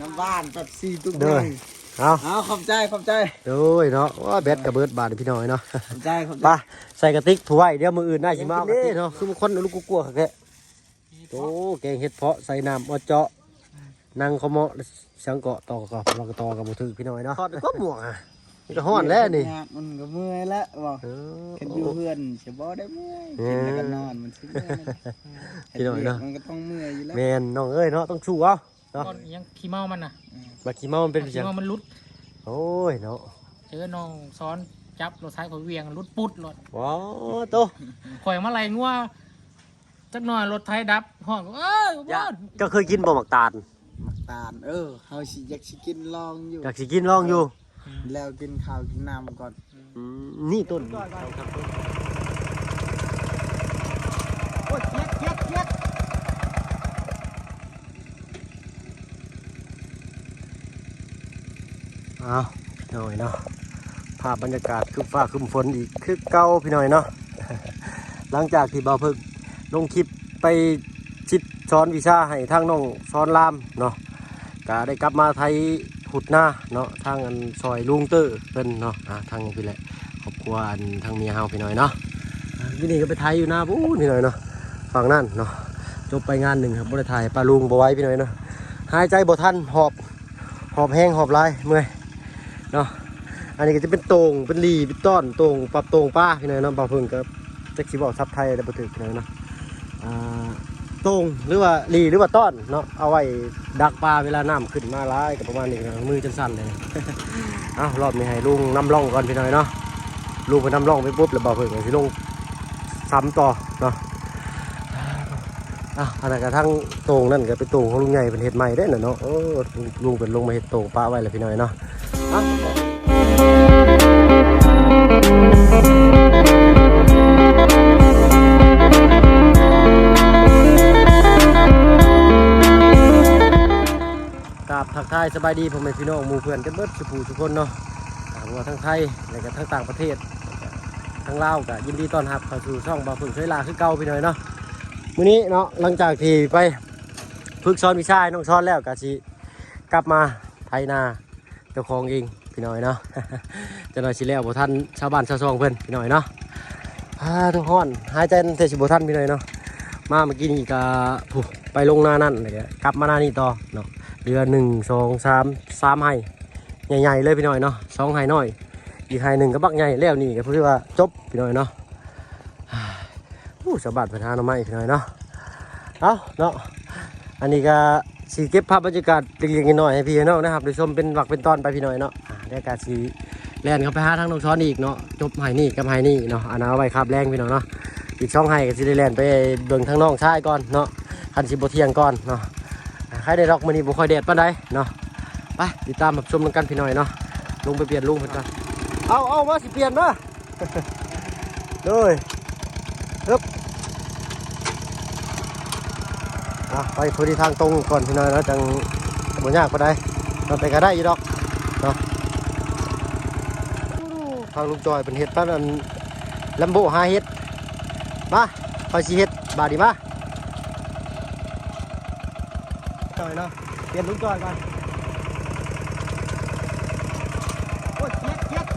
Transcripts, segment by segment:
น้ำบ้านแบบซีตุ้ง เด้อเอาขอบใจโดยเนาะว่าแบตกระเบิดบาดพี่น้อยเนาะขอบใจไปใส่กระติกถ้วยเดี๋ยวมืออื่นน่าสิมาเอาเนาะคือคนลูกกลัวๆแค่โตแกงเห็ดเพาะใส่น้ำเจาะนั่งเขาเหมาะสังเกาะต่อกับเราก็ต่อกับมือถือพี่น้อยเนาะทอดก็หมวกอ่ะนี่ก็ฮ้อนแล้วนี่มันก็เมื่อยแล้วบอกแค่อยู่เพื่อนจะบ่ได้เมื่อยกินแล้วก็นอนมันสิเมื่อยพี่น้อยเนาะมันก็ต้องเมื่อยอยู่แล้วแมนน้องเอ้ยเนาะต้องสู้เอาเนาะยังขี้เมามันน่ะบักขี้เมามันเป็นขี้เมามันลุดโอ้ยเนาะเจอน้องซ้อนจับรถท้ายของเวียงลุดปุ๊ดรถว้าวโตข่อยมาไล่งัวจักหน่อยรถไทยดับห้องก็เคยกินบ่หมักตาลเฮาสิอยากสิกินลองอยู่อยากสิกินลองอยู่แล้วกินข้าวกินน้ำก่อนนี่ต้นโอ้ยเจี๊ยดเอาพี่น้อยเนาะภาพบรรยากาศคือฟ้าคือฝนอีกคือเก่าพี่น้อยเนาะหลังจากที่บ่าวเพิ่งลงคลิปไปชิดสอนวิชาให้ทางน้องสอนรามเนาะก็ได้กลับมาไทยหุดหน้าเนาะทางอันซอยลุงเตอร์เป็นเนาะทางพี่แหละครอบครัวอันทางเมียเฮาพี่น้อยเนาะที่นี่ก็ไปไทยอยู่นะปู้พี่น้อยเนาะฝั่งนั่นเนาะจบไปงานหนึ่งครับบ่ได้ถ่ายปลาลุงบ่ไว้พี่น้อยเนาะหายใจบ่ทันหอบแห้งหอบลายเมื่อยเนาะอันนี้ก็จะเป็นโต่งเป็นลีเป็นต้อนโต่งปรับโต่งป้าพี่น้อยเนาะบ่าวเพิ่งก็จักสิบอกซับไทยได้บ่ถึกพี่น้อยเนาะโต่งหรือว่าลีหรือว่าต้อนเนาะเอาไว้ดักปลาเวลาน้ำขึ้นมาร้ายกับประมาณนี้นะมือจนสั่นเลยเอารอบนี้ให้ลุงนำร่องก่อนพี่น้อยเนาะลุงไปนำร่องไปปุ๊บแล้วบ่าวเพิ่งก็สิลงซ้ำต่อเนาะอันนั้นกระทั่งโต่งนั่นก็เป็นโต่งของลุงใหญ่เป็นเห็ดใหม่ได้น่ะเนาะลุงเป็นลงมาเห็ดโต่งปลาไว้เลยพี่น้อยเนาะกับทักทายสบายดีผมเป็นพี่น้องหมู่เพื่อนกันเบิดสุภูทุกคนเนาะว่าทั้งไทยและก็ทั้งต่างประเทศทั้งลาวก็ยินดีต้อนรับเข้าสู่ช่องบ่าวเพิ่งเคยลาคือเก่าพี่น้อยเนาะมื้อนี้เนาะหลังจากที่ไปฝึกสอนวิชาน้องสอนแล้วก็สิกลับมาไทยนาเจ้าของเองพี่น้อยเนาะจะหน่อยสิแล้วบ่ทันชาวบ้านชาวช่องเพิ่นพี่น้อยเนาะทุกคนหายใจเทสิบ่ทันพี่น้อยเนาะมาเมื่อกี้นี่ก็ไปลงนานั่นเลยกลับมานานี่ต่อเนาะเรือ1 2 3ไห่ใหญ่ๆเลยพี่น้อยเนาะ2ไห่น้อยอีกไห่หนึ่งก็บักใหญ่แล้วนี่ก็เพื่อว่าจบพี่น้อยเนาะชาวบ้านเพิ่นหาหน่อไม้พี่น้อยเนาะเอาเนาะอันนี้ก็สีเก็บภาพบรรยากาศเล็กๆน้อยๆให้พี่น้องนะครับโดยชมเป็นหลักเป็นตอนไปพี่น้อยเนาะได้การสีแลนเข้าไปหาทางน้องช้อนอีกเนาะจบไห่นี่กับไห่นี่เนาะอันนั้นเอาไว้คาบแรงพี่น้องเนาะอีก2ไห่ก็สิได้แลนไปเบิ่งทางน้องชายก่อนเนาะคันสิบ่เที่ยงก่อนเนาะใครได้ดอกมื้อนี้บ่ค่อยแดดปานใดเนาะไปติดตามรับชมกันพี่น้อยเนาะลงไปเปลี่ยนลุงเพิ่นก่อนเอามาสิเปลี่ยนมาเลยปึ๊บไปพอดีทางตรงก่อนพี่น้อยเนาะจังบ่ยากปานใดเราไปก็ได้อยู่ดอกเนาะทางลุงจอยเป็นเห็ดป้านลัมโบหาเห็ดมาคอยสิเห็ดบาดดีมาจอยเนาะเปลี่ยนลุงจอยก่อนโอ้ยเจ็ด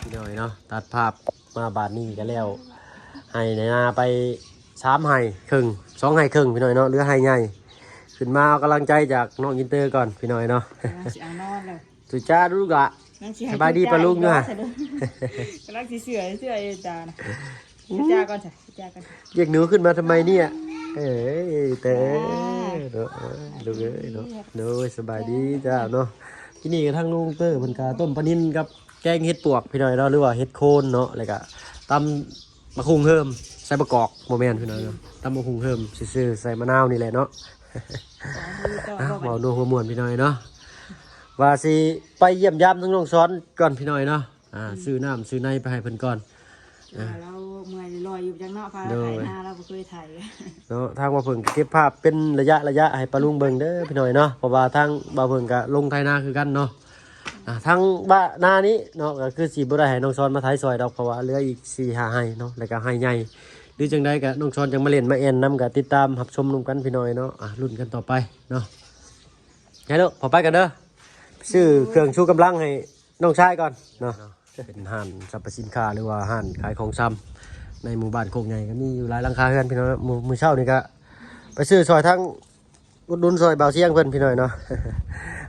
พี่น้อยเนาะตัดภาพมาบาดนี้กันแล้ว ให้ในนาไป3 ไร่ครึ่ง2 ไร่ครึ่งพี่น้อยเนาะเหลือไร่ใหญ่ขึ้นมาเอากำลังใจจากน้องอินเตอร์ก่อนพี่น้อยเนาะ สิเอานอนเลย สุจ้าลูกละสบายดีปะลุงเนาะ กำลังสิเสือไอ้จานะจ้าก่อนจ้ะจ้าก่อน เรียกหนูขึ้นมาทำไมเนี่ยเอ้ยเต้เนาะลูกเอ้ยเนาะโน้ยสบายดีจ้าเนาะที่นี่ก็ทั้งลุงเตอร์เพิ่นกาต้มปลานิ่นกับแกงเห็ดปวกพี่น้อยเนาะหรือว่าเห็ดโคนเนาะแล้วก็ตำมะคุงเฮิมใส่มะกอกโมเมนต์พี่น้อยเนาะตำมะคุงเฮิมซื่อๆใส่มะนาวนี่แหละเนาะเมาดูหัวม่วนพี่น้อยเนาะว่าสิไปเยี่ยมยามทั้งน้องซ้อนก่อนพี่น้อยเนาะซื้อน้ำซื้อในไปให้เพิ่นก่อน เราเมื่อยลอยอยู่จังเนาะพาถ่ายหน้าเราบ่เคยถ่าย เนาะทางบ่าเพิ่งเก็บภาพเป็นระยะให้ปลาลุงเบิ่งเด้อพี่น้อยเนาะเพราะว่าทางบ่าเพิ่งก็ลงไถนาคือกันเนาะทางบ้านนานี้เนาะก็คือสิบ่ได้ให้น้องซ้อนมาไถซอยดอกเพราะว่าเหลืออีก 4-5 ไร่เนาะแล้วก็ไร่ใหญ่หรือจังใดก็น้องซ้อนจังมาเล่นมาแอนนํก็ติดตามรับชมนํกันพี่น้อยเนาะลุ้นกันต่อไปเนาะให้เด้อพอไปกันเด้อซื้อเครื่องชูกำลังให้น้องชายก่อนเนาะเป็นห้านสรรพสินค้าหรือว่าห้านขายของชำในหมู่บ้านโคกใหญ่ก็มีอยู่หลายหลังคาเรือนพี่น้อยมื้อเช้านี่ก็ไปซื้อซอยทั้งอุดหนุนซอยเบาเสียงเพิ่นพี่น้อยเนาะ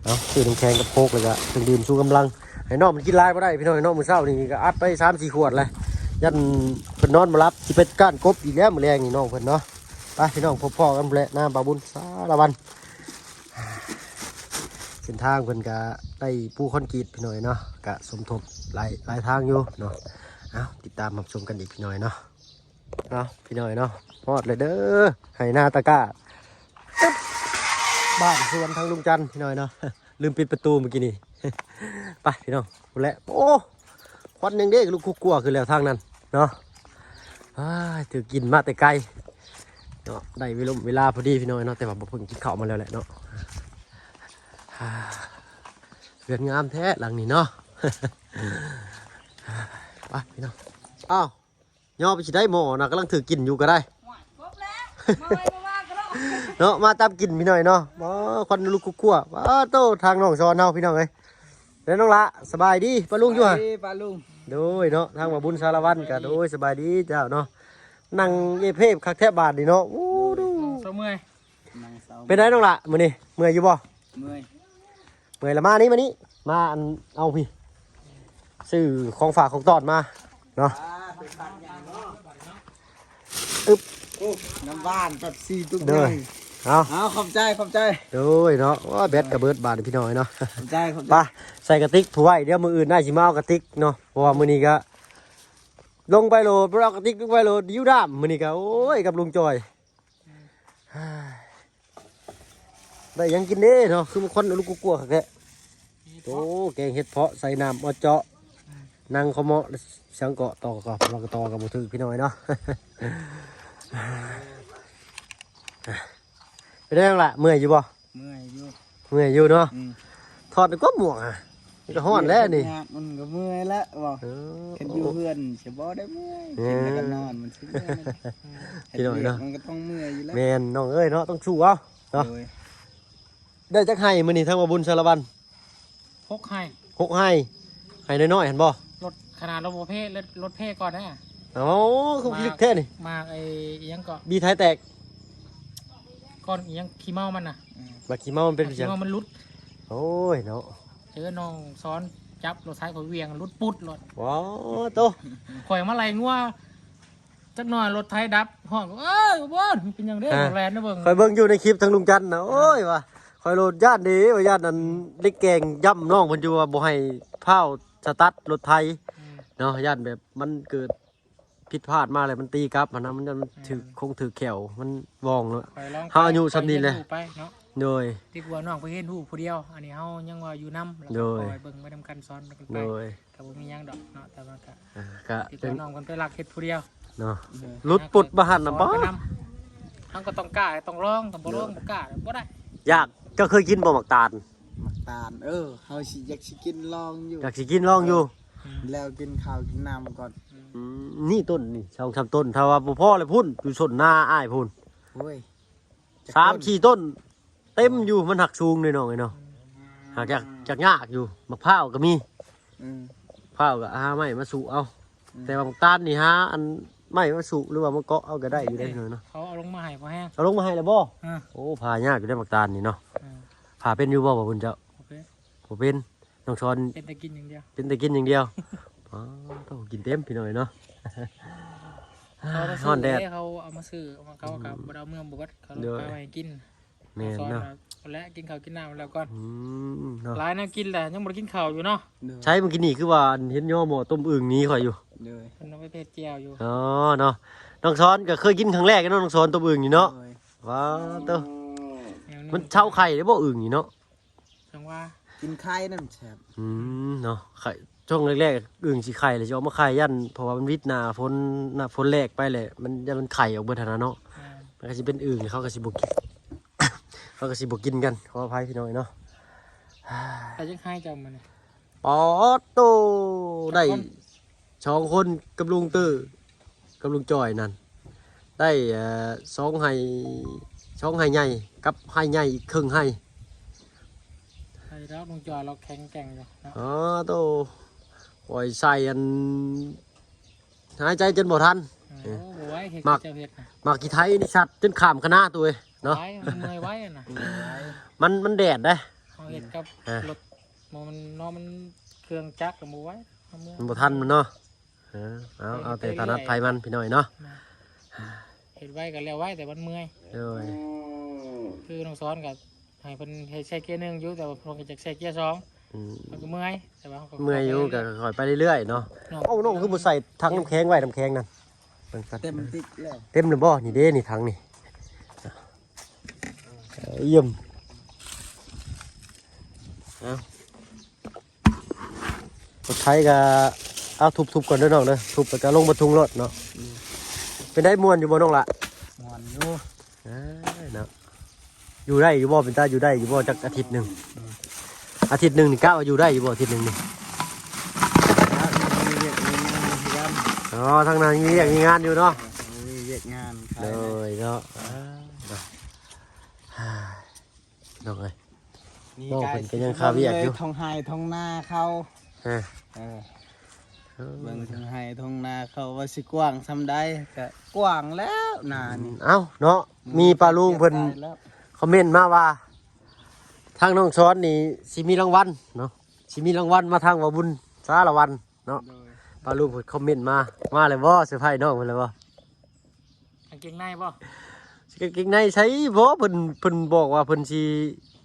เอาซื้อน้ำแข็งกับโคกเลยก็เครื่องดื่มชูกำลังให้น้องมันกินหลายบ่ได้พี่น้อยน้องมื้อเช้านี่ก็อัดไป 3-4 ขวดเลยยันเพิ่นนอนมารับสิไปก้านกบอีกแล้วมื้อแรงนี่น้องเพิ่นเนาะไปพี่น้องพบพ่อกันแหละน้ำบาบุญสารวันเส้นทางเพิ่นก็ได้ปูคอนกรีตพี่น้อยเนาะก็สมทบหลายทางอยู่เนาะเอาติดตามรับชมกันอีกพี่น้อยเนาะเอาพี่น้อยเนาะฮอดเลยเด้อให้หน้าตะกร้าตึ๊บบ้านสวนทางลุงจันทร์พี่น้อยเนาะ ลืมปิดประตูเมื่อกี้นี่ ไปพี่น้องหมดแล้วโอ้ควันยังเด็กลูกคุกกลัวคือแล้วทางนั้นเนาะถือกินมาแต่ไกลเนาะได้เวลาพอดีพี่น้อยเนาะแต่ว่าบ่เพิ่งกินข้าวมาแล้วแหละเนาะ เรือนงามแท้หลังนี้เนาะ ไปพี่น้องอ้าวย่อไปสิได้หมอนะกำลังถือกินอยู่ก็ได้ ครบแล้วมาไว้มาก็ได้ เนาะมาตามกินพี่หน่อยเนาะควันลูกคั่วโตทางน้องซอนเนาะพี่น้องเอ้ยแล้วน้องละสบายดีป้าลุงอยู่ฮะ ปลาลุง โดยเนาะทางมาบุญสารวันกันโดยสบายดีเจ้าเนาะนั่งเย่เพ่คักแทบบาทดีเนาะโอ้ดู เศร้าเมื่อย นั่งเศร้า เป็นไงน้องละมื้อนี้เมื่อยอยู่บ่ เมื่อย เมื่อยละมานี่มาอันเอาพี่ซื้อของฝากของตอดมาเนาะ เป็นปลาอย่างเนาะ อึ๊บ โอ้น้ำบ้านแบบ4ตุ๊ก เด้ เล อย เอา เอาขอบใจ โดยเนาะว่าแบตกระเบิดบาทพี่น้อยเนาะ ขอบใจ ไปใส่กระติกผู้ไว้เดี๋ยวมืออื่นได้สิมาเอากระติกเนาะเพราะว่ามื้อนี้ก็ลงไปโหลดเอากระติกลงไปโหลดยิ้วด้ามมื้อนี้ก็โอ้ยกับลุงจอยได้หยังกินเด้เนาะคือมันคนลูกกลัวๆแค่โอ้แกงเห็ดเพาะใส่น้ำเอาเจาะนั่งเขาเหมาะเสียงเกาะต่อกับเราก็ต่อกับบ่ถือพี่น้อยเนาะ ไปได้ยังล่ะเมื่อยอยู่บ่ เมื่อยอยู่ เมื่อยอยู่เนาะ อืม ถอดก็หมวกอ่ะมันก็ฮ้อนแล้วนี่ มันก็เมื่อยแล้วบอก เออ กันอยู่เพื่อนจะบ่ได้เมื่อยกินแล้วก็นอนมันสิเมื่อย พี่น้อยเนาะ มันก็ต้องเมื่อยอยู่แล้ว แม่นน้องเอ้ยเนาะต้องสู้เอาเนาะ โดย ได้จักให้มื้อนี้ทั้งว่าบุญสารวัน พกให้ 6ให้น้อยๆเห็นบ่ รถขนาดรถโมเพรถเพ่ก่อนนะ เอ้าคือลึกแท้นี่ มาไอ้อิหยังก็ บีไทยแตก ก้อนอิหยังขี้เมามันน่ะ บักขี้เมามันเป็น ขี้ จัง เมามันรุด โอ้ยเนาะ เจอน้องซ้อนจับรถท้ายของเวียงรุดปุดรถ ว้าวโต ข่อยมาไล่งัวจักหน่อยรถไทยดับห้องเอ้ยบ่นเป็นหยังเด้อแลนด์นะเบิ่ง คอยเบิ่งอยู่ในคลิปทางลุงจันทร์นะโอ้ยว่ะคอยโหลดญาติดีว่าญาตินั้นเล็กแกงย่ำน้องเพิ่นอยู่ว่าบ่ให้พาวสตาร์ทรถไทยเนาะญาติแบบมันเกิดผิดพลาดมาเลยมันตีกลับมันนะมันถือคงถือแขวมันวองเนาะ ข่อยลอง เฮาอายุส่ำนี้เลย ไปเนาะ โดย ที่กลัวน้องไปเห็นหูผู้เดียว อันนี้เฮายังว่าอยู่นำแล้ว โด ก็ ย คอยเบิ่งไปนำกันซ้อนกันไป โดย ก็บ่มีหยังดอกเนาะแต่ว่าก็ ก็ ที่ก เป็ ลัวน น้องกันไปรักเฮ็ดผู้เดียว เนาะหลุดปุดบ่หันน่ะบ่ เฮาก็ต้องกล้าต้องลองต้องบ่ลองบ่กล้าบ่ได้ ยากก็เคยกินบ่หมักตาล หมักตาลเฮาสิอยากสิกินลองอยู่ อยากสิกินลองอยู่ แล้วกินข้าวกินน้ำก่อน นี่ต้นนี่ช่อง3ต้นถ้าว่าบ่พอเลยพุ่นอยู่สนหน้าอ้ายพุ่น โอ้ย 3-4ต้น เต็มอยู่มันหักชูงเลยน้องไอ้เนาะหากจากยากอยู่มะพร้าวก็มี อืม พร้าวก็หาไม้มาสู่เอาแต่ว่าหมักตาลนี่หาอัน ไม่มาสุหรือว่ามาเกาะเอาก็ได้อยู่ได้เนาะ เขาเอาลงมาให้พอแห้ง เอาลงมาให้แล้วบ่ อ่า โอ้พายากอยู่ได้บักตาลนี่เนาะ อ่า พาเป็นอยู่บ่คุณเจ้า โอเค บ่เป็นน้องชอน เป็นแต่กินอย่างเดียว เป็นแต่กินอย่างเดียวอ๋อต้องกินเต็มพี่หน่อยเนาะ เขามา ฮ้ ซื้ อ อน แดด เขาเอามาซื้อเอามาเขากับบ่ได้เอาเมืองบ่เบิดเขา เด้อ เอาไปกิน แม่น ซอย เนาะ มาและกินข้าวกินน้ำแล้วก่อน เนาะ หลายแนวกินแหละยังบ่ได้กินข้าวอยู่เนาะ ใช้เมื่อกี้นี่คือว่าเห็นย่อหม้อต้มอึ่งนี้ข่อยอยู่ เลย เพิ่นเอาไปเผ็ดเจียวอยู่ อ๋อเนาะน้องช้อนก็เคยกินครั้งแรกกันเนาะน้องช้อนต้มอึ่งนี่เนาะ เลย ว้าวเต้อ อย่าง มันเช่าไข่ได้บ่อึ่งนี่เนาะ จังว่า กินไข่นั่นแซ่บ เนาะไข่ช่วงแรกๆอึ่งสิไข่เลยสิเอามาไข่ยันเพราะว่ามันวิทย์หน้าฝนแรกไปเลยมันยันมันไข่ออกเบิดหั่นน่ะเนาะ อ่า มันก็สิเป็นอึ่งเขาก็สิบ่กิน เขาก็สิบ่กินกันขออภัยพี่น้อยเนาะ แต่ยังให้จำมันย ปอโตได้สองคนกับลุงตื้อกับลุงจอยนั่นได้สองไห้ใหญ่กับไห้ใหญ่อีกครึ่งไห้ ให้แล้วลุงจอยเราแข็งแกร่งอยู่นะ อ๋อโตปล่อยใส่อันหายใจจนบ่ทัน โอ้โหไว้เห็ด มัก เจ้าเห็ดนะ มากี่ไทยนี่สัตว์จนข้ามคณะตัวเองเนาะ ไว้มันเมื่อยไว้อะนะ มันแดดได้ เอาเห็ดกับ อ่ะ รถมันเนาะมันเครื่องจักรกับมือไว้เอามือ มันบ่ทันมันเนาะเอาแต่ฐานะไทยมันพี่น้อยเนาะ เห็ดไว้กับแล้วไว้แต่มันเมื่อย โอ้ย คือน้องซ้อนกับให้เพิ่นให้ใช้เกียร์หนึ่งอยู่แต่ว่าเพิ่นก็จะใช้เกียร์สอง อืม มันก็เมื่อยแต่ว่าขาก็ เมื่อยอยู่ก็ค่อยไปเรื่อยๆเนาะ น้อง เอ้าน้องคือบ่ใส่ถังน้ำแข็งไว้น้ำแข็งนั่นเบิ่งกัน เต็มติ๊กแล้ว เต็มเลยบ่นี่เด้นี่ถังนี่เยี่ยมเอารถไทยก็เอาทุบๆก่อนเด้อน้องเด้อทุบแล้วก็ลงบนทุงรถเนาะเป็นได้ม่วนอยู่บ่น้องล่ะ มวนอยู่ เนาะอยู่ได้อยู่บ่เป็นตาอยู่ได้อยู่บ่จักอาทิตย์หนึงอาทิตย์หนึงนี่กะว่าอยู่ได้อยู่บ่อาทิตย์หนึงนี่ มีเวียกมีงานมีงาน อ๋อทางนั้นมีเรื่องมีงานอยู่เนาะ มีเวียกงานขาย เลยเนาะน้องเอ้ย น้องเพิ่นก็ยังคาเวียกอยู่ ทองไฮทองนาเขา ฮะ เออเบิ่งทองไฮทองนาเขาว่าสิกว้างซำใดก็กว้างแล้วนานี่ เอ้าเนาะมีปลาลุงเพิ่น ได้แล้ว คอมเมนต์มาว่าทางน้องช้อนนี่สิมีรางวัลเนาะสิมีรางวัลมาทางว่าบุญสารวันเนาะ โดย ปลาลุงเพิ่นคอมเมนต์มาเลยบ่เซอร์ไพรส์น้องเพิ่นเลยบ่ กางเกงในบ่ สิเก่งในใช้บ่เพิ่นบอกว่าเพิ่นสิ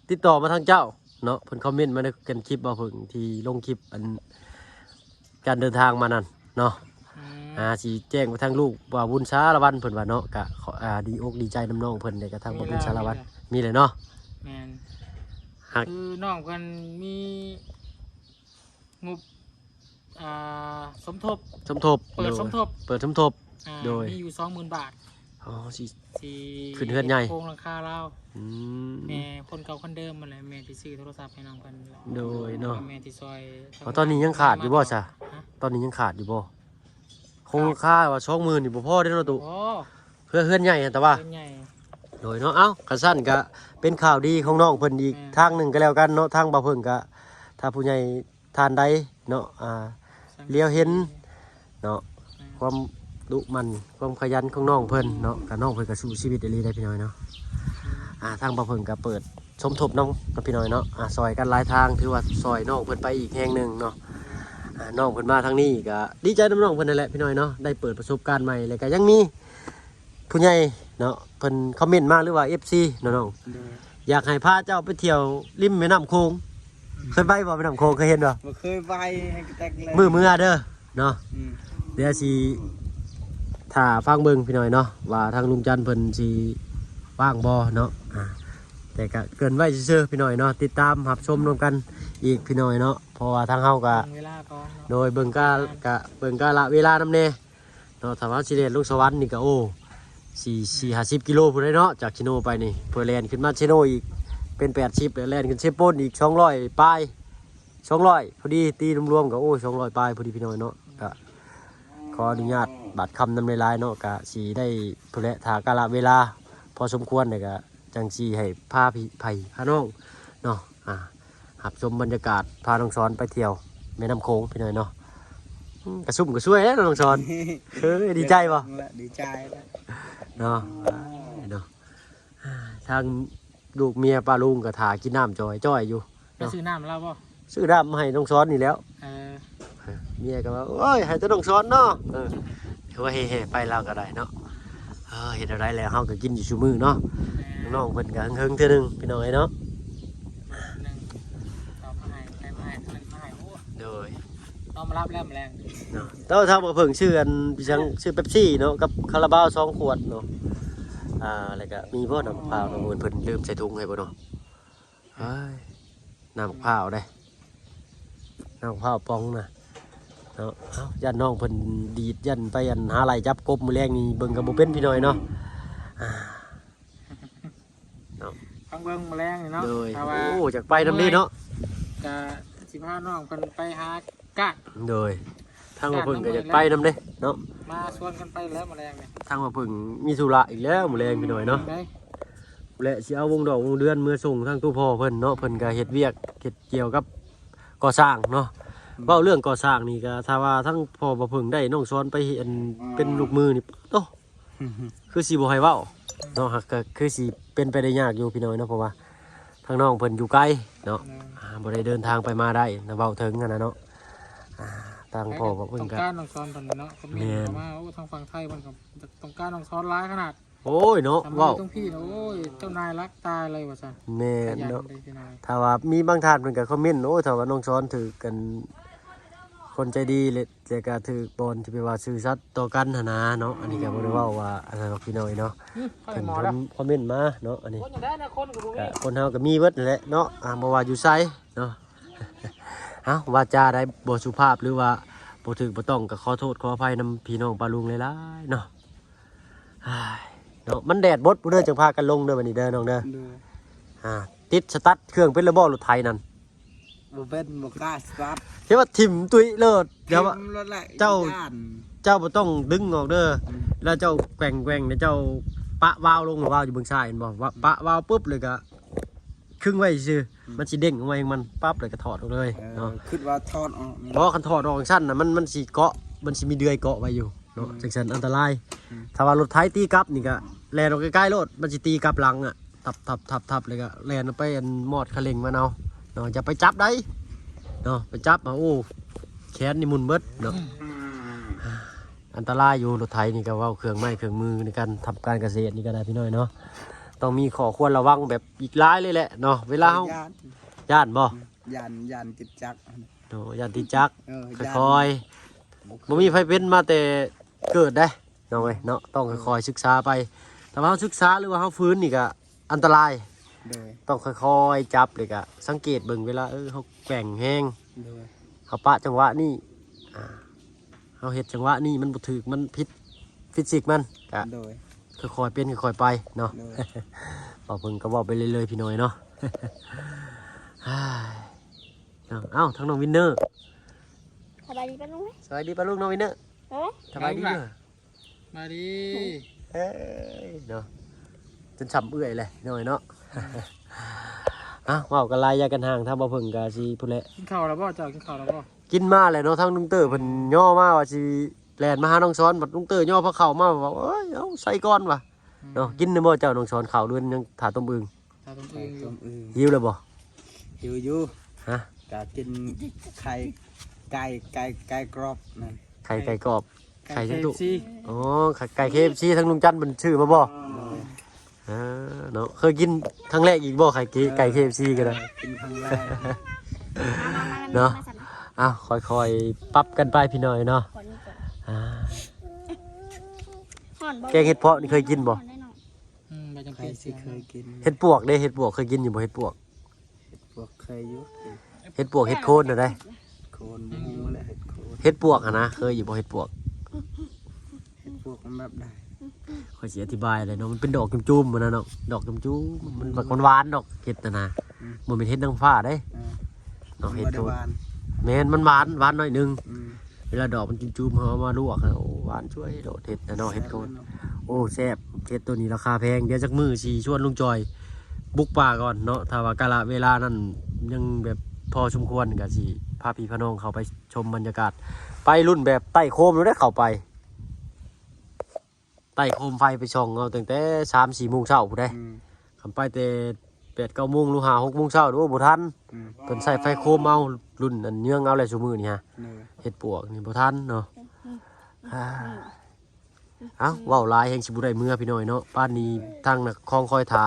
ติดต่อมาทางเจ้าเนาะเพิ่นคอมเมนต์มาในกันคลิปว่าเพิ่นที่ลงคลิปอันการเดินทางมานั่นเนาะ อืม สิแจ้งไปทางลูกว่าบุญสารวันเพิ่นว่าเนาะก็ขอดีอกดีใจน้ำน้องเพิ่นได้กระทางบุญสารวันมีเลยเนาะ แม่น หัก คือน้องกันมีงบสมทบ สมทบ เปิดสมทบ เปิดสมทบ โดย มีอยู่ 20,000 บาท อ๋อสิ ที่ ขึ้นเฮือนใหญ่ โครงหลังคาเรา อืม แม่คนเก่าคนเดิมมาเลยแม่ที่ซื้อโทรศัพท์ให้น้องกันแหละ โดยเนาะ แม่ที่ซอย อ๋อตอนนี้ยังขาดอยู่บ่จ้ะ ฮะ ตอนนี้ยังขาดอยู่บ่คงค่าว่า20,000นี่บ่พอเด้อเนาะตุ โอ้ เพื่อเฮือนใหญ่อะแต่ว่า เป็นใหญ่ โดยเนาะเอ้ากระสั้นก็เป็นข่าวดีของน้องเพิ่นอีก แม่ ทางหนึงก็แล้วกันเนาะทางบ่าวเพิ่นก็ถ้าผู้ใหญ่ทานใดเนาะเลี้ยวเห็นเนาะความดุมันความขยันของน้องเพิ่นเนาะกับน้องเพิ่นก็สู้ชีวิตได้ดีได้พี่น้อยเนาะทางบ่าวเพิ่นก็เปิดสมทบน้องกับพี่น้อยเนาะซอยกันหลายทางถือว่าซอยน้องเพิ่นไปอีกแห่งหนึงเนาะน้องเพิ่นมาทางนี้ก็ดีใจน้ำน้องเพิ่นนั่นแหละพี่น้อยเนาะได้เปิดประสบการณ์ใหม่แล้วก็ยังมีผู้ใหญ่เนาะเพิ่นคอมเมนต์มาหรือว่า FC เนาะน้อง โดย อยากให้พาเจ้าไปเที่ยวริมแม่น้ำโขงเคยไปบ่แม่น้ำโขงเคยเห็นบ่ บ่เคยไปให้กระแตกเลย มือเด้อเนาะ อืม เดี๋ยวสิถ้าฟังเบิ่งพี่หน่อยเนาะว่าทางลุงจันทร์เพิ่นสิว่างบ่เนาะแต่ก็เกินไว้ซื่อๆพี่หน่อยเนาะติดตามรับชมร่วมกันอีกพี่หน่อยเนาะเพราะว่าทางเฮาก็ เวลาก่อนเนาะ โดยเบิ่งกาละเวลานำแน่เนาะถ้าว่าสิเล่นลงสวรรค์นี่ก็โอ้450กิโลพุ่นเลยเนาะจากชิโนไปนี่เพื่อแล่นขึ้นมาชิโนอีกเป็น80แล้วแล่นขึ้นเชฟโปนอีก200ปลาย200พอดีตีรวมๆก็โอ้200ปลายพอดีพี่น้อยเนาะก็ขออนุญาตบัตรคำนำในลายเนาะก็สิได้พุ่นแหละถ้ากาละเวลาพอสมควรเนี่ยก็จังสิให้พาพี่ไผพาน้องเนาะหับชมบรรยากาศพาน้องสอนไปเที่ยวแม่น้ำโขงพี่น้อยเนาะ กระซุ่มกระซวยแล้วน้องสอนดีใจป่ะ ดีใจแล้ว เนาะเนาะทางลูกเมียป้าลุงก็ถากินน้ำจ้อยอยู่ ไปซื้อน้ำแล้วบ่ ซื้อน้ำมาให้น้องซ้อนนี่แล้ว เออ เมียก็ว่าโอ้ยให้แต่น้องซ้อนเนาะถือว่าเฮ่ๆไปเราก็ได้เนาะเห็นอะไรแล้วเฮาก็กินอยู่ชั่วมือเนาะน้องเพิ่นก็เฮิงๆเทื่อนึงพี่น้องเอ้ยเนาะ หนึ่งเอามาให้ใครมาให้คนมาให้โอ้ โดย เอามารับแล้วแมลง เนาะแต่ว่าทางบ่เพิ่งชื่ออันพี่ชังชื่อเป๊ปซี่เนาะกับคาราบาว2ขวดเนาะแล้วก็มีบ่น้ำเปล่าน้ำมันเพิ่นลืมใส่ถุงให้บ่เนาะเฮ้ยน้ำมะพร้าวได้น้ำมะพร้าวปองน่ะเนาะยันน้องเพิ่นดีดยันไปยันหาไหลจับกบมื้อแรงนี่เบิ่งก็บ่เป็นพี่น้อยเนาะ ฟังเบิ่งแมลงนี่เนาะ โดย ถ้าว่า โอ้จากไปนำนี้เนาะ ก็สิพาน้องเพิ่นไปหากะ โดยทางว่าเพิ่งก็อยากไปนำเด้เนาะ มาชวนกันไปแล้วแมลงเนี่ย ทางว่าเพิ่งมีธุระอีกแล้วมื้อแรงพี่น้อยเนาะ ได้ และสิเอาวงดอกวงเดือนเมื่อส่งทางตู้พ่อเพิ่นเนาะเพิ่นก็เฮ็ดเวียกเฮ็ดเกี่ยวกับก่อสร้างเนาะเว้าเรื่องก่อสร้างนี่ก็ถ้าว่าทั้งพ่อบ่เพิ่งได้น้องสอนไปเฮ็ดเป็นลูกมือนี่โตคือสิบ่ให้เว้าเนาะก็คือสิเป็นไปได้ยากอยู่พี่น้อยเนาะเพราะว่าทางน้องเพิ่นอยู่ไกลเนาะบ่ได้เดินทางไปมาได้นะเว้าถึงกันนะเนาะทางพ่อบ่เพิ่น ต้อง ก็ การน้องซ้อนเพิ่นเนาะก็มีเข้ามาโอ้ทางฝั่งไทยเพิ่นก็ต้องการน้องซ้อนหลายขนาด โอ้ยเนาะ ทำไม เว้า ต้องพี่เนาะโอ้ยเจ้านายรักตายเลยว่าซั่น แม่ ข น ยัน เนาะ เลยพี่นาย ถ้าว่ามีบางท่านเพิ่นก็คอมเมนต์โอ้ถ้าว่าน้องซ้อนถือกันคนใจดีเลยแต่ก็ถือบอลที่ไปว่าซื่อสัตย์ต่อกันหั่นนะเนาะอันนี้ก็บ่ได้เว้าว่าอะไรหรอกพี่น้อยเนาะ ค่อย เพิ่น หมอแล้ว คอมเมนต์มาเนาะอันนี้ คนอย่างได้นะคนกับบุ้ ก็คนเฮาก็มีเบิดนั่นแหละเนาะบ่ว่าอยู่ไสเนาะ เอ้าว่าจาได้บ่สุภาพหรือว่าบ่ถูกบ่ต้องก็ขอโทษขออภัยนำพี่น้องปาลุงหลายๆเนาะอ้ายเนาะมันแดดบดบ่เด้อจังพากันลงเด้อบัดนี้เด้อน้องเด้อ ดู ติดสตาร์ทเครื่องเป็นระบบรถไถนั่น บ่เป็นบ่กล้าสตาร์ท เรียกว่าถิ่มตุ้ยเลิศเดี๋ยวว่า รถแหละ เจ้า ย่น เจ้าบ่ต้องดึงออกเด้อแล้วเจ้าแกว่งๆแล้วเจ้าปะวาล์วลงหรือวาล์วอยู่เบื้องซ้ายเห็นบ่ว่าปะวาล์วปุ๊บเลยก็ครึ่งไว้ซื่อมันสิเด้งออกมาเองมันปั๊บเลยก็ถอดออกเลยเนาะ คิดว่าทอดออกนี่ เพราะคันถอดออกสั้นน่ะมันสิเกาะมันสิมีเดือยเกาะไว้อยู่เนาะจังซั่นอันตรายถ้าว่ารถไถตีกลับนี่ก็แล่นออกใกล้ๆรถมันสิตีกลับหลังอ่ะทับเลยก็แล่นไปอันมอดคะเล็งมาเอาเนาะอย่าไปจับได้เนาะไปจับโอ้แขนนี่มุนเบิดเนาะอันตรายอยู่รถไถนี่ก็เว้าเครื่องไม้เครื่องมือในการทำการเกษตรนี่ก็ได้พี่น้อยเนาะต้องมีข้อควรระวังแบบอีกหลายเลยแหละเนาะเวลาเฮา ย่าน ย่านบ่ ย่านจิตจักร เนาะย่านที่จัก ย่าน ค่อยๆบ่มีไฟเป็นมาแต่เกิดได้น้องเอ้ยเนาะต้องค่อยๆศึกษาไปแต่ว่าเฮาศึกษาหรือว่าเฮาฟื้นนี่ก็อันตราย โดย ต้องค่อยๆจับเลยก็สังเกตเบิ่งเวลาเฮาแกว่งแฮง โดย เฮาปะจังหวะนี่เฮาเฮ็ดจังหวะนี่มันบ่ถูกมันผิดฟิสิกส์มันก็ โดย ค่อยๆเป็นค่อยๆไปเนาะ โดย บอกเพิ่นก็บอกไปเรื่อยๆพี่น้อยเนาะ อ้ายเอ้าทั้งน้องวินเนอร์ สบายดีปะลุงไหม สวัสดีป้าลูกน้องวินเนอร์ เอ้ย สบายดีเด้อ มาดี เอ้ยเนาะจนช้ำเอื่อยเลยหน่อยเนาะ เว้ากันหลายอยากันห่างถ้าบ่เพิ่งก็สิพุ่นแหละ กินข้าวแล้วบ่เจ้ากินข้าวแล้วบ่ กินมาแหละเนาะทั้งลุงเตอร์เพิ่นย่อมาว่าสิแล่นมาหาน้องซ้อนบัดลุงเตอร์ย่อพระเข้ามาว่าเอ้ยเอาใส่ก่อนว่ะเนาะกินได้บ่เจ้าน้องซ้อนข้าวเดือนยังถาต้มอึ่ง ตาต้ม ไข่ อึ่งอ ต้ ยู่ มอึ่ง หิวแล้วบ่ หิวอยู่ ฮะ ก็กินไข่ไก่กรอบนั่น ไข่ไก่กรอบไข่จังตุ ซี อ๋อไก่ KFC ทั้งลุงจันทร์มันชื่อมาบ่ โดย เนาะเคยกินครั้งแรกอีกบ่ไก่ KFC กันนะ กินครั้งแรก เนาะ มาสั่น อ้าวค่อยๆปรับกันไปพี่น้อยเนาะ ก่อนนี้ก่อน อ่า ห่อนบ่ แกงเห็ดเพาะนี่เคยกินบ่ ห่อได้หน่อย ใบจัง ใค เป็ ร น สิเคยกิน เห็ดปวกเด้เห็ดปวกเคยกินอยู่บ่เห็ดปวก พวกเคยอยู่ เห็ดปวกเห็ดโคนน่ะได้ โคนหมูและเห็ดโคน เห็ดปวกอะนะเคยอยู่บ่เห็ดปวก เห็ดพวกมันแบบได้ ค่อยสิอธิบายเลยเนาะมันเป็นดอกจุ่มๆมันน่ะเนาะดอกจุ่มๆมันแบบหวานๆดอกเห็ดน่ะนะบ่แม่นเห็ดนางฟ้าเด้ อ่า ดอกเห็ด บ่ โค ได้ น หวาน แม่นมันหวานหน่อยนึง อืม เวลาดอกมันจุ่มๆเฮาเอามาลวกอะโอ้หวานช่วยโดดเห็ดนะเนาะเห็ดโคน โอ้แซ่บเห็ดตัวนี้ราคาแพงเดี๋ยวจักมือสิชวนลุงจอยบุกป่าก่อนเนาะถ้าว่ากาลเวลานั้นยังแบบพอสมควรก็สิพาพี่พน้องเขาไปชมบรรยากาศ ไปรุ่นแบบไต่โคมแล้วได้เข้าไปไต่โคมไฟไปช่องเอาตั้งแต่3-4 โมงเช้าผู้ใดคำไปแต่8-9 โมงหรือ5-6 โมงเช้าดูบ่ทันเพิ่นใส่ไฟโคมเอารุ่นอันเยื่องเอาแหละซุมื้อนี่ฮะเฮ็ดปวกนี่บ่ทันเนาะเอ้าเว้าหลายแห่งสิบ่ได้เมื่อพี่น้อยเนาะบ้านนี้ทางนักคลองคอยท่า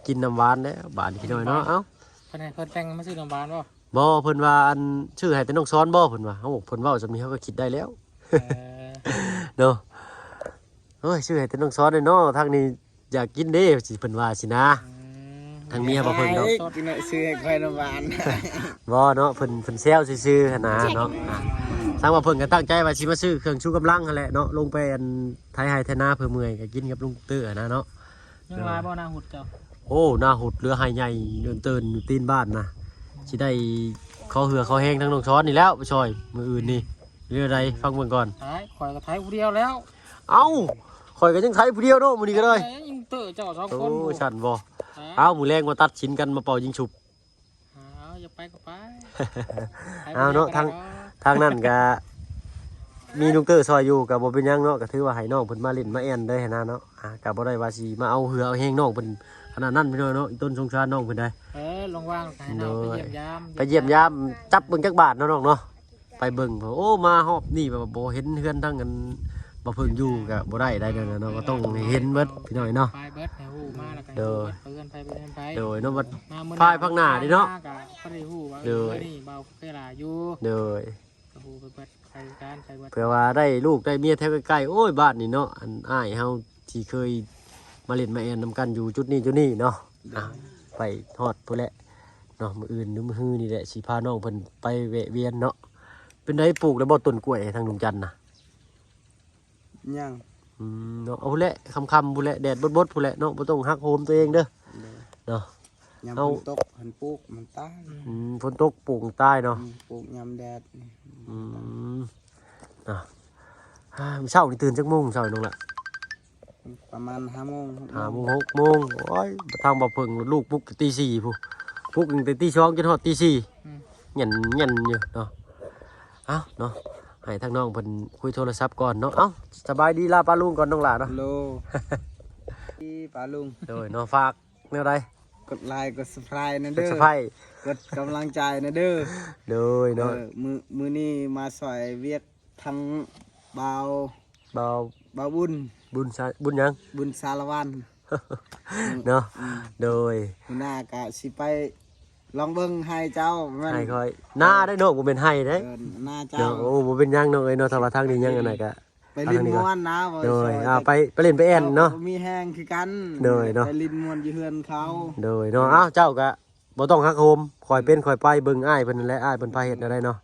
กินน้ำหวานแล้วบ้านนี้พี่น้อยเนาะเอ้า เพิ่นแต่งมาซื้อน้ำบานบ่ บ่เพิ่นว่าอันชื่อให้แต่น้องซ้อนบ่เพิ่นว่าเอ้าเพิ่นเว้าจำนี้เขาก็คิดได้แล้ว เนาะโอ้ยชื่อให้แต่น้องซ้อนเลยเนาะทางนี้อยากกินเด้สิเพิ่นว่าสินะทางเมียบ่เพิ่นเนาะ กินเนยซื้อให้ใครน้ำหวาน บ่เนาะเพิ่นแซวซื่อๆหั่นนะเนาะทางว่าเพิ่นก็ตั้งใจว่าสิมาซื้อเครื่องชูกำลังนั่นแหละเนาะลงไปอันไทยไห้ไทนาเพื่อเมื่อยก็กินกับลุงเตื้อนะเนาะ ยังลายบ่หน้าหุดเจ้า โอ้หน้าหุดเรือไห้ใหญ่เดินเตือนอยู่ตีนบ้านนะสิได้ขอเหือขอแห้งทั้งน้องช้อนนี่แล้วไปช่อยมืออื่นนี่เรืออะไรฟังเบิ่งก่อน ท้ายข่อยก็ท้ายผู้เดียวแล้ว เอ้าข่อยก็ยังไทยผู้เดียวเนาะมื้อนี้ก็เลย ยิงเตอเจ้า2 โอ้ คน ฉันบ่เอ้ามื้อแรงมาตัดชิ้นกันมาเป่ายิงฉุบ เอาอย่าไปก็ไป เอาเนาะทางนั้นก็มีลุงเตอร์ซอยอยู่ก็บ่เป็นหยังเนาะก็ถือว่าให้น้องเพิ่นมาเล่นมาแอนได้หั่นนะเนาะก็บ่ได้ว่าสิมาเอาเหือเอาแห้งน้องเพิ่นขนาดนั้นพี่น้อยเนาะอีต้นสงสารน้องเพิ่นได้ ลงว่างให้น้องไปเยี่ยมยาม ไปเยี่ยมยามจับเบิ่งจักบาทเนาะน้องเนาะไปเบิ่งโอ้มาฮอบนี่แบบบ่เห็นเฮือนทั้งกันบ่เพิ่งอยู่ก็บ่ได้ได้เนาะก็ต้องเห็นเบิดพี่น้อยเนาะ ไปเบิดให้ฮู้มาแล้วก็เพื่อนไป โดยเนาะบัด มื้อ พายพักหน้าดิเนาะ ก็ได้ฮู้ว่านี่เบาเคยลาอยู่ โดย ก็ฮู้ไปเบิดไปการไปเบิด เพื่อว่าได้ลูกได้เมียแถวใกล้ๆโอ้ยบ้านนี่เนาะอันอ้ายเฮาที่เคยมาเล่นมาแอนนำกันอยู่จุดนี้เนาะไปฮอดพุ่นแหละเนาะมื้ออื่นหรือมื้อฮื้อนี่แหละสิพาน้องเพิ่นไปแวะเวียนเนาะเป็นไดปลูกแล้วบ่ต้นกล้วยทางลุงจันทร์น่ะ ยัง เนาะเอาพุ่นแหละค่ำๆพุ่นแหละแดดบดๆพุ่นแหละเนาะบ่ต้องหักโหมตัวเองเด้อเนาะ ยำ เอา ฝนตกหันปลูกมันตาย ฝนตกปลูกใต้เนาะ ปลูกยำแดดนี่ เช้านี่ตื่นจักโมงเช้าน้องละ ประมาณ5 โมง 5 โมง 6 โมงโอ้ยทางบ่เพิ่งลูกปลุกตี 4พุปลุกตั้งแต่ตี 2จนฮอดตี 4หยันอยู่เนาะเอ้าเนาะให้ทางน้องเพิ่นคุยโทรศัพท์ก่อนเนาะเอ้าสบายดีลาป้าลุงก่อนน้องหล่ะเนาะ โลพี่ป้าลุง โดยเนาะฝากแนวใด กดไลค์กด subscribe นะ เป็น เด้อ สะไพร กดกำลังใจนะเด้อ โดยเนาะ มือนี้มาสอยเวียกทั้งเบา เบา เบาบุญ บุญยัง บุญสารวัน เนาะโดย หัวหน้ากะสิไปลองเบิ่งให้เจ้ามัน ให้ค่อยหน้าได้เนาะบ่เป็นให้เด้ หน้า เนาะ เจ้า โอ้บ่เป็นหยังเนาะเอ้ยเนาะถ้าว่าทางนี้ยังอันไหนก็ ไปลิ้นม้วนนะบ่ โดย ซอ ไปเล่นไปแอนเนาะ มีแห้งคือกัน โดยเนาะ ไปลิ้นม้วนอยู่เฮือนเขา โดยเนาะอ้าวเจ้าก็บ่ต้องฮักโฮมคอยเป็นคอยไปเบิ่งอ้ายเพิ่นนั่นแหละอ้ายเพิ่นพาเฮ็ดอะไรเนาะ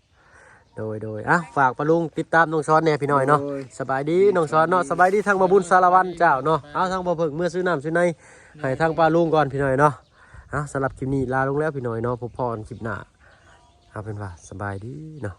โดยอ้าวฝากปะลุงติดตามน้องซ้อนแหน่พี่น้อยเนาะสบายดีน้องซ้อนเนาะสบายดีทางบ่บุญสารวันเจ้าเนาะเอาทางบ่เพิ่งเมื่อซื้อน้ำซื้อในให้ทางปลาลุงก่อนพี่น้อยเนาะเอาสำหรับคลิปนี้ลาลงแล้วพี่น้อยเนาะพบพรคลิปหน้าเอาเป็นว่าสบายดีเนาะ